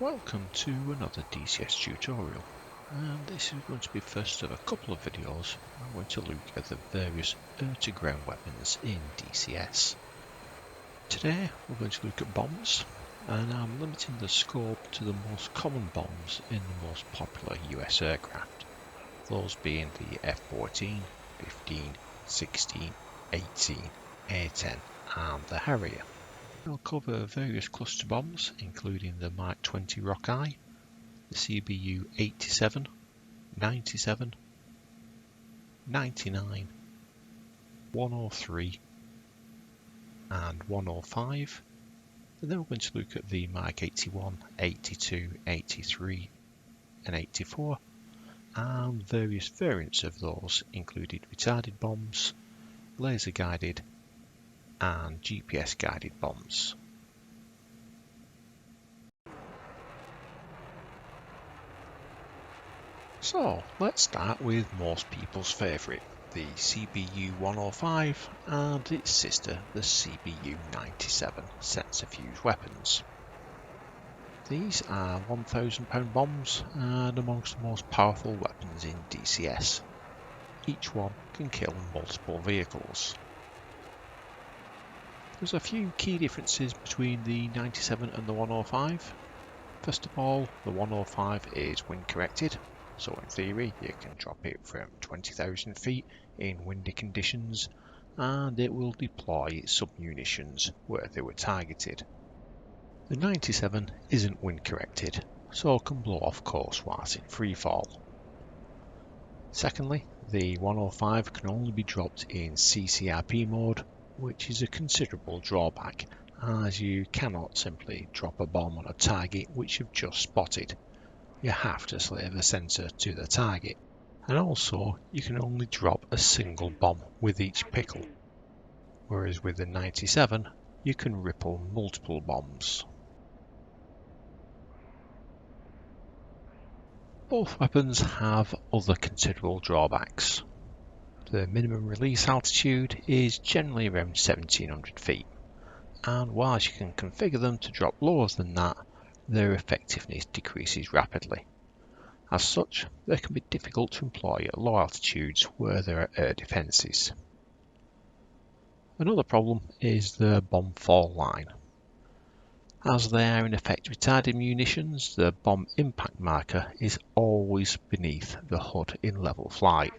Welcome to another DCS tutorial, and this is going to be first of a couple of videos. I'm going to look at the various air-to-ground weapons in DCS. Today we're going to look at bombs, and I'm limiting the scope to the most common bombs in the most popular US aircraft, those being the F-14, 15, 16, 18, A-10 and the Harrier. I'll cover various cluster bombs, including the Mark 20 Rockeye, the CBU 87, 97, 99, 103 and 105. And then we're going to look at the Mark 81, 82, 83 and 84 and various variants of those, including retarded bombs, laser guided and GPS guided bombs. So let's start with most people's favourite, the CBU 105 and its sister the CBU 97 centrifuge weapons. These are 1,000 pound bombs and amongst the most powerful weapons in DCS. Each one can kill multiple vehicles. There's a few key differences between the 97 and the 105. First of all, the 105 is wind corrected, so in theory you can drop it from 20,000 feet in windy conditions and it will deploy its submunitions where they were targeted. The 97 isn't wind corrected, so can blow off course whilst in freefall. Secondly, the 105 can only be dropped in CCRP mode, which is a considerable drawback, as you cannot simply drop a bomb on a target which you've just spotted. You have to slave the sensor to the target, and also you can only drop a single bomb with each pickle, whereas with the 97 you can ripple multiple bombs. Both weapons have other considerable drawbacks. The minimum release altitude is generally around 1700 feet, and whilst you can configure them to drop lower than that, their effectiveness decreases rapidly. As such, they can be difficult to employ at low altitudes where there are air defences. Another problem is the bomb fall line. As they are in effect retarded munitions, the bomb impact marker is always beneath the HUD in level flight.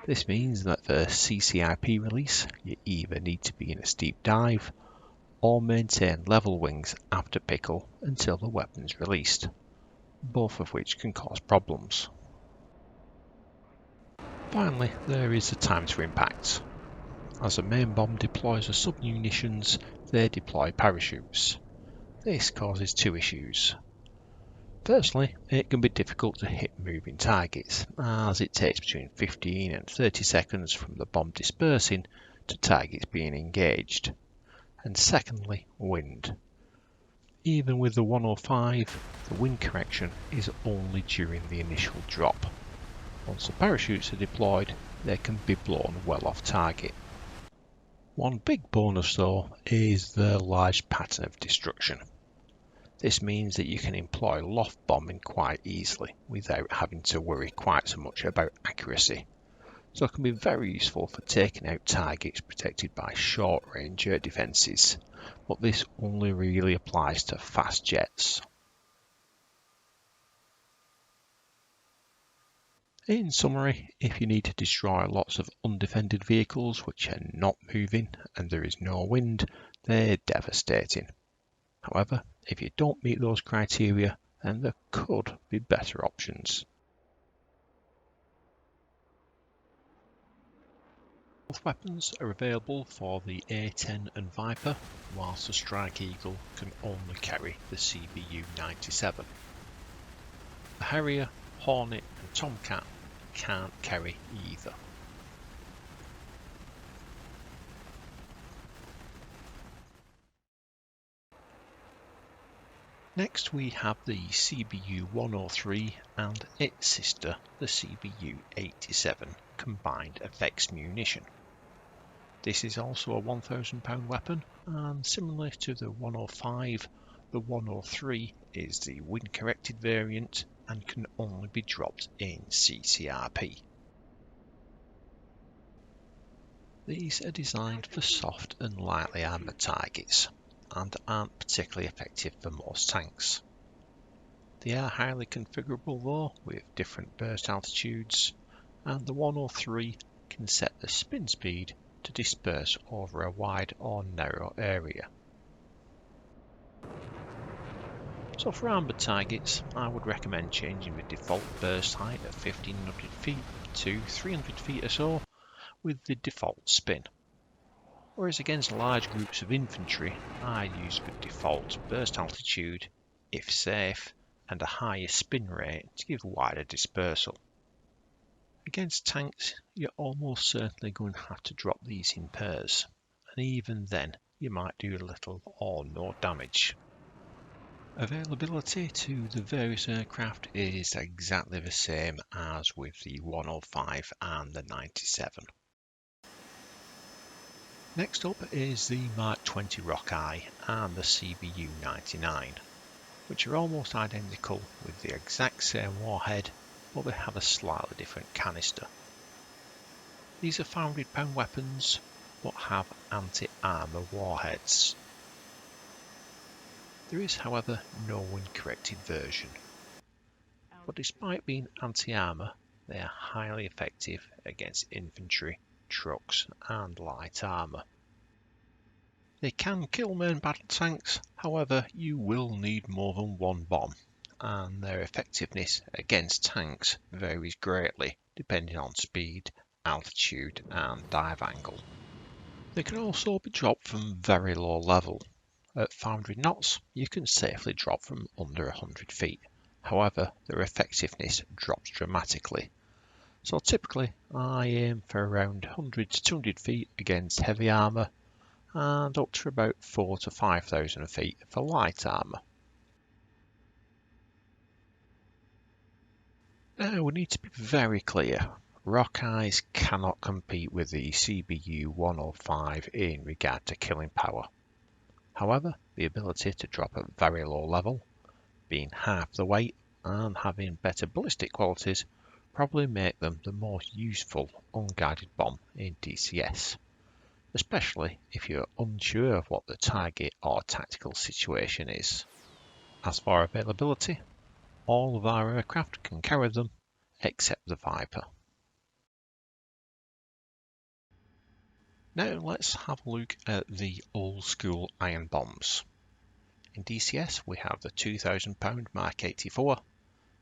This means that for CCRP release, you either need to be in a steep dive or maintain level wings after pickle until the weapon is released, both of which can cause problems. Finally, there is the time to impact. As the main bomb deploys the submunitions, they deploy parachutes. This causes two issues. Firstly, it can be difficult to hit moving targets, as it takes between 15 and 30 seconds from the bomb dispersing to targets being engaged. And secondly, wind. Even with the 105, the wind correction is only during the initial drop. Once the parachutes are deployed, they can be blown well off target. One big bonus though is the large pattern of destruction. This means that you can employ loft bombing quite easily without having to worry quite so much about accuracy. So it can be very useful for taking out targets protected by short range air defences, but this only really applies to fast jets. In summary, if you need to destroy lots of undefended vehicles which are not moving and there is no wind, they're devastating. However, if you don't meet those criteria, then there could be better options. Both weapons are available for the A-10 and Viper, whilst the Strike Eagle can only carry the CBU 97. The Harrier, Hornet and Tomcat can't carry either. Next we have the CBU 103 and its sister the CBU 87 combined effects munition. This is also a 1,000 pound weapon, and similarly to the 105, The 103 is the wind-corrected variant and can only be dropped in CCRP. These are designed for soft and lightly armoured targets and aren't particularly effective for most tanks. They are highly configurable though, with different burst altitudes, and the 103 can set the spin speed to disperse over a wide or narrow area. So for armoured targets, I would recommend changing the default burst height of 1500 feet to 300 feet or so with the default spin. Whereas against large groups of infantry, I use the default burst altitude, if safe, and a higher spin rate to give wider dispersal. Against tanks, you're almost certainly going to have to drop these in pairs, and even then you might do little or no damage. Availability to the various aircraft is exactly the same as with the 105 and the 97. Next up is the Mark 20 Rockeye and the CBU 99, which are almost identical with the exact same warhead, but they have a slightly different canister. These are foundry-pound weapons, but have anti-armour warheads. There is, however, no wind-corrected version. But despite being anti-armour, they are highly effective against infantry, trucks and light armour. They can kill main battle tanks, however you will need more than one bomb, and their effectiveness against tanks varies greatly depending on speed, altitude and dive angle. They can also be dropped from very low level. At foundry knots, you can safely drop from under 100 feet. However, their effectiveness drops dramatically. So typically, I aim for around 100 to 200 feet against heavy armour, and up to about 4,000 to 5,000 feet for light armour. Now we need to be very clear. Rockeyes cannot compete with the CBU 105 in regard to killing power. However, the ability to drop at very low level, being half the weight and having better ballistic qualities probably make them the most useful unguided bomb in DCS, especially if you're unsure of what the target or tactical situation is. As for availability, all of our aircraft can carry them except the Viper. Now let's have a look at the old school iron bombs. In DCS we have the £2,000 Mark 84,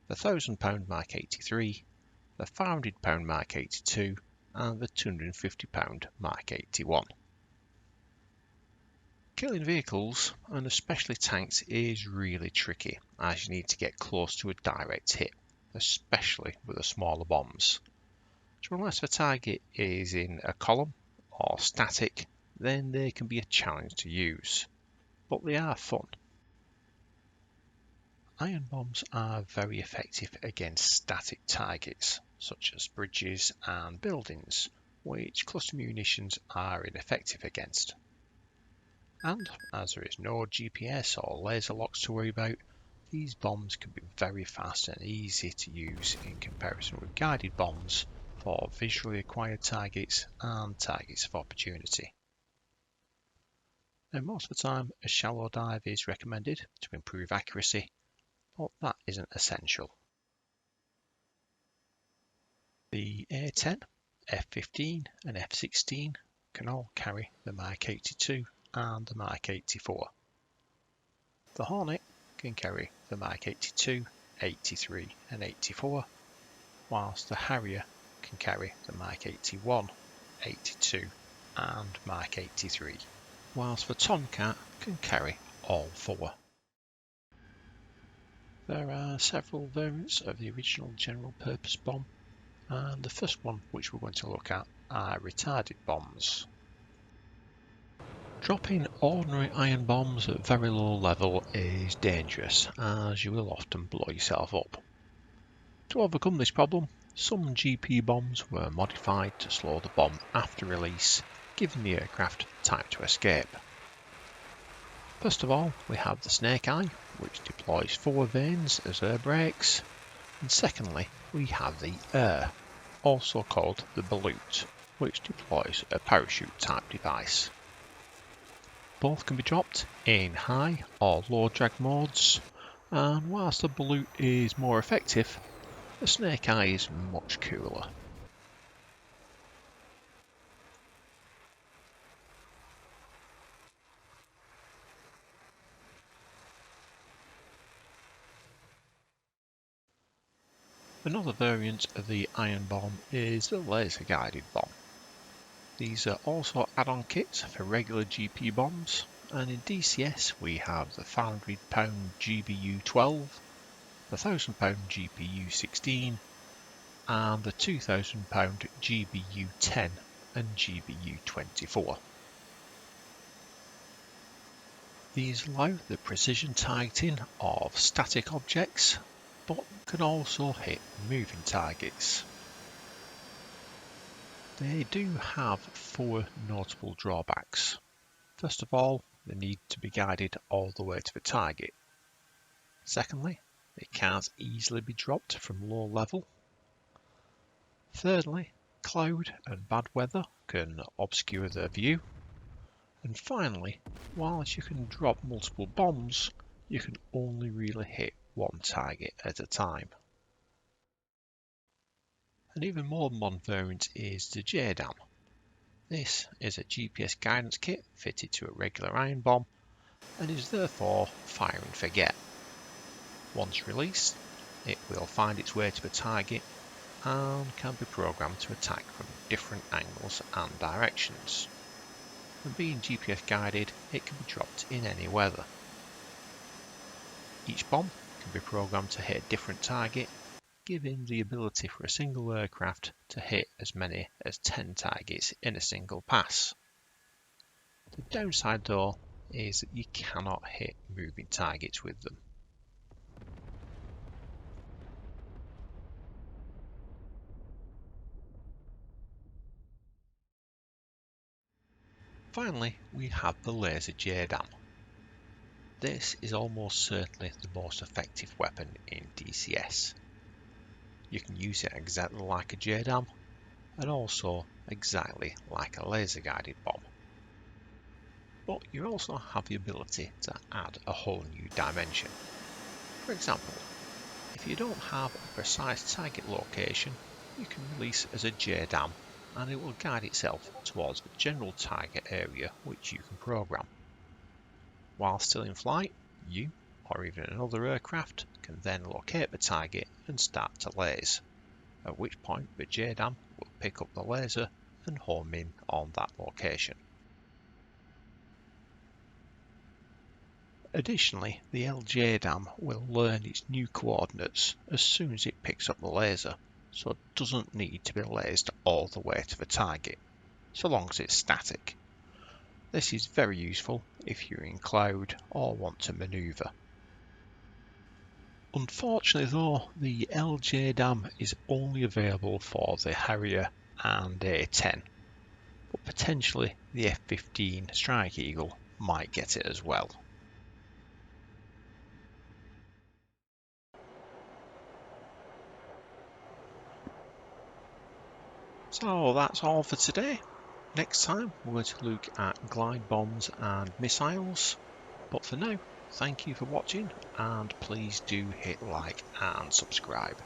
the £1,000 Mark 83, the £500 Mark 82 and the £250 Mark 81. Killing vehicles, and especially tanks, is really tricky as you need to get close to a direct hit, especially with the smaller bombs. So unless the target is in a column or static, then they can be a challenge to use, but they are fun. Iron bombs are very effective against static targets, such as bridges and buildings, which cluster munitions are ineffective against. And as there is no GPS or laser locks to worry about, these bombs can be very fast and easy to use in comparison with guided bombs for visually acquired targets and targets of opportunity. Now most of the time a shallow dive is recommended to improve accuracy, but that isn't essential. The A10, F15 and F16 can all carry the Mark 82 and the Mark 84. The Hornet can carry the Mark 82, 83 and 84, whilst the Harrier can carry the Mark 81, 82 and Mark 83, whilst the Tomcat can carry all four. There are several variants of the original general purpose bomb, and the first one which we're going to look at are retarded bombs. Dropping ordinary iron bombs at very low level is dangerous, as you will often blow yourself up. To overcome this problem, some GP bombs were modified to slow the bomb after release, giving the aircraft time to escape. First of all, we have the SnakeEye, which deploys 4 vanes as air brakes, and secondly, we have the Air, also called the Ballute, which deploys a parachute type device. Both can be dropped in high or low drag modes, and whilst the Ballute is more effective, the SnakeEye is much cooler. Another variant of the iron bomb is the laser guided bomb. These are also add-on kits for regular GP bombs, and in DCS we have the £500 GBU-12, the £1000 GBU-16, and the £2000 GBU-10 and GBU-24. These allow the precision targeting of static objects, but can also hit moving targets. They do have 4 notable drawbacks. First of all, they need to be guided all the way to the target. Secondly, they can't easily be dropped from low level. Thirdly, cloud and bad weather can obscure their view. And finally, whilst you can drop multiple bombs, you can only really hit one target at a time. An even more modern variant is the JDAM. This is a GPS guidance kit fitted to a regular iron bomb and is therefore fire and forget. Once released, it will find its way to the target and can be programmed to attack from different angles and directions. And being GPS guided, it can be dropped in any weather. Each bomb can be programmed to hit a different target, giving the ability for a single aircraft to hit as many as 10 targets in a single pass. The downside though is that you cannot hit moving targets with them. Finally, we have the laser JDAM. This is almost certainly the most effective weapon in DCS. You can use it exactly like a JDAM and also exactly like a laser guided bomb. But you also have the ability to add a whole new dimension. For example, if you don't have a precise target location, you can release as a JDAM and it will guide itself towards a general target area which you can program. While still in flight, you, or even another aircraft, can then locate the target and start to laze, at which point the JDAM will pick up the laser and home in on that location. Additionally, the LJDAM will learn its new coordinates as soon as it picks up the laser, so it doesn't need to be lased all the way to the target, so long as it's static. This is very useful if you're in cloud or want to manoeuvre. Unfortunately though, the LJDAM is only available for the Harrier and A10, but potentially the F-15 Strike Eagle might get it as well. So that's all for today. Next time we're going to look at glide bombs and missiles. But for now, thank you for watching and please do hit like and subscribe.